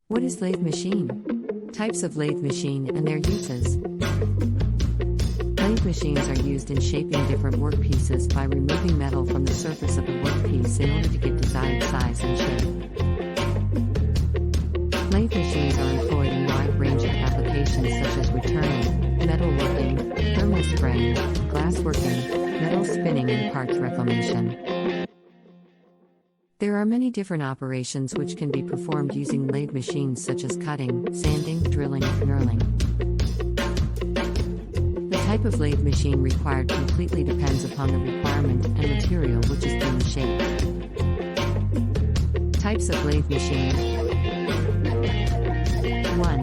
What is lathe machine? Types of lathe machine and their uses. Lathe machines are used in shaping different workpieces by removing metal from the surface of a workpiece in order to get desired size and shape. Lathe machines are employed in a wide range of applications such as returning, metalworking, thermal spraying, glassworking, metal spinning and parts reclamation. There are many different operations which can be performed using lathe machines such as cutting, sanding, drilling, knurling. The type of lathe machine required completely depends upon the requirement and material which is being shaped. Types of lathe machine. 1.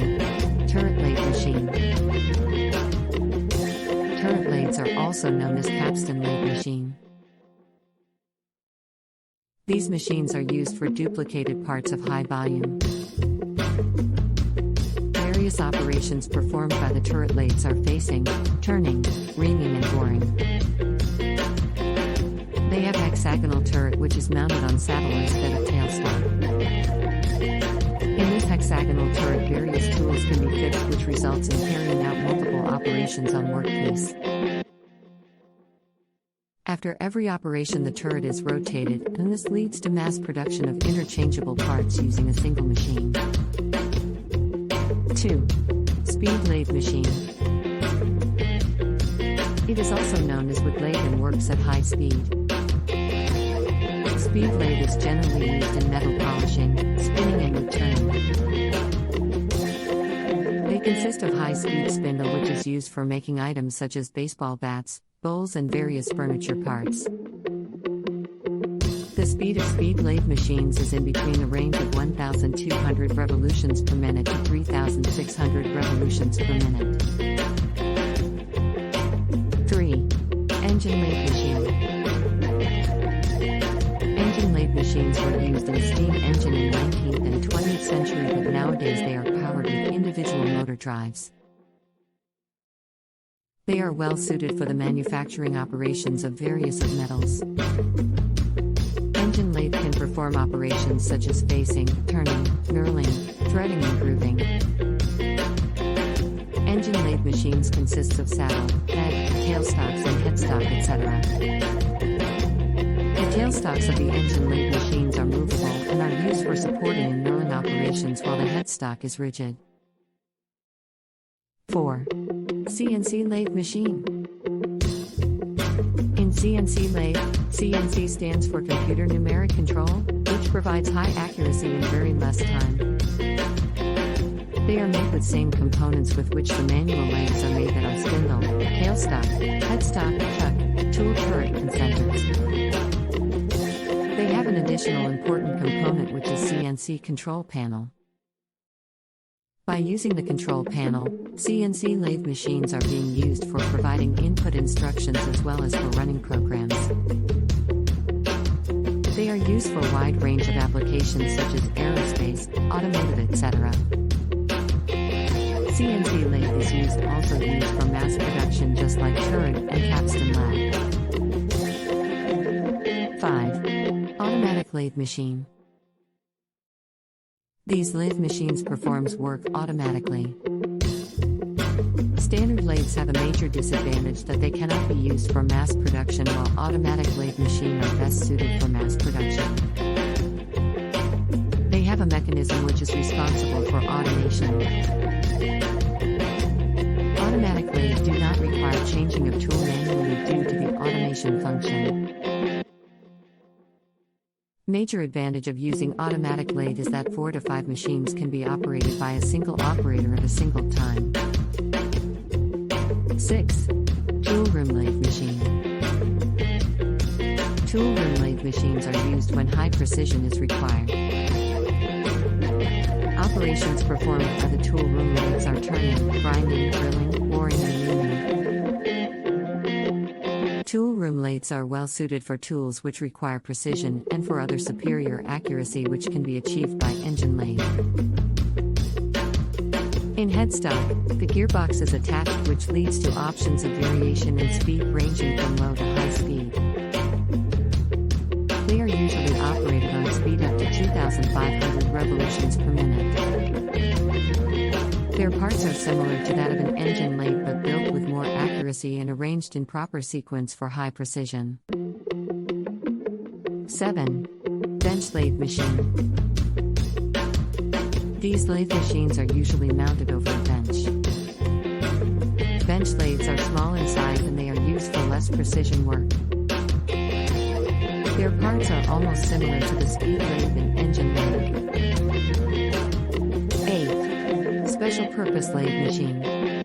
Turret lathe machine. Turret lathes are also known as capstan lathe machine. These machines are used for duplicated parts of high volume. Various operations performed by the turret lathes are facing, turning, reaming and boring. They have hexagonal turret which is mounted on saddle instead of tailstock. In this hexagonal turret various tools can be fixed which results in carrying out multiple operations on workpiece. After every operation the turret is rotated, and this leads to mass production of interchangeable parts using a single machine. 2. Speed lathe machine. It is also known as wood lathe and works at high speed. Speed lathe is generally used in metal polishing, spinning and wood turning. They consist of high-speed spindle which is used for making items such as baseball bats, bowls and various furniture parts. The speed of speed lathe machines is in between the range of 1,200 revolutions per minute to 3,600 revolutions per minute. 3. Engine lathe machine. Engine lathe machines were used in steam engine in 19th and 20th century, but nowadays they are powered with individual motor drives. They are well suited for the manufacturing operations of various of metals. Engine lathe can perform operations such as facing, turning, knurling, threading and grooving. Engine lathe machines consist of saddle, head, tailstocks and headstock, etc. The tailstocks of the engine lathe machines are movable and are used for supporting and knurling operations while the headstock is rigid. 4. CNC lathe machine. In CNC lathe, CNC stands for computer numeric control, which provides high accuracy in very less time. They are made with same components with which the manual lathes are made, that are spindle, tailstock, headstock, chuck, tool turret and centers. They have an additional important component which is CNC control panel. By using the control panel, CNC lathe machines are being used for providing input instructions as well as for running programs. They are used for a wide range of applications such as aerospace, automotive, etc. CNC lathe is also used for mass production just like turret and capstan lathe. 5. Automatic lathe machine. These lathe machines performs work automatically. Standard lathes have a major disadvantage that they cannot be used for mass production, while automatic lathe machines are best suited for mass production. They have a mechanism which is responsible for automation. Automatic lathes do not require changing of tool manually due to the automation function. Major advantage of using automatic lathe is that 4 to 5 machines can be operated by a single operator at a single time. 6. Tool room lathe machine. Tool room lathe machines are used when high precision is required. Operations performed by the tool room lathes are turning, grinding, drilling, boring and reaming. Tool room lathes are well suited for tools which require precision and for other superior accuracy which can be achieved by engine lathe. In headstock, the gearbox is attached which leads to options of variation in speed ranging from low to high speed. They are usually operated on speed up to 2,500 revolutions per minute. Their parts are similar to that of an engine lathe but built with more accuracy and arranged in proper sequence for high precision. 7. Bench lathe machine. These lathe machines are usually mounted over a bench. Bench lathes are small in size and they are used for less precision work. Their parts are almost similar to the speed lathe and engine lathe. 8. Special purpose lathe machine.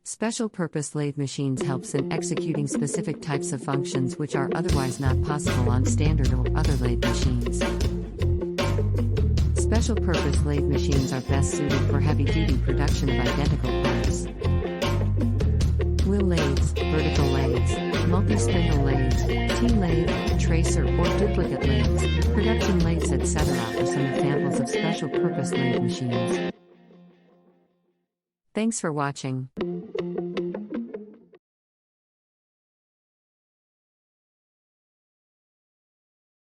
Special purpose lathe machines helps in executing specific types of functions which are otherwise not possible on standard or other lathe machines. Special purpose lathe machines are best suited for heavy-duty production of identical parts. Wheel lathes, vertical lathes, multi-spindle lathes, T-lathe, tracer or duplicate lathes, production lathes etc. are some examples of special purpose lathe machines. Thanks for watching.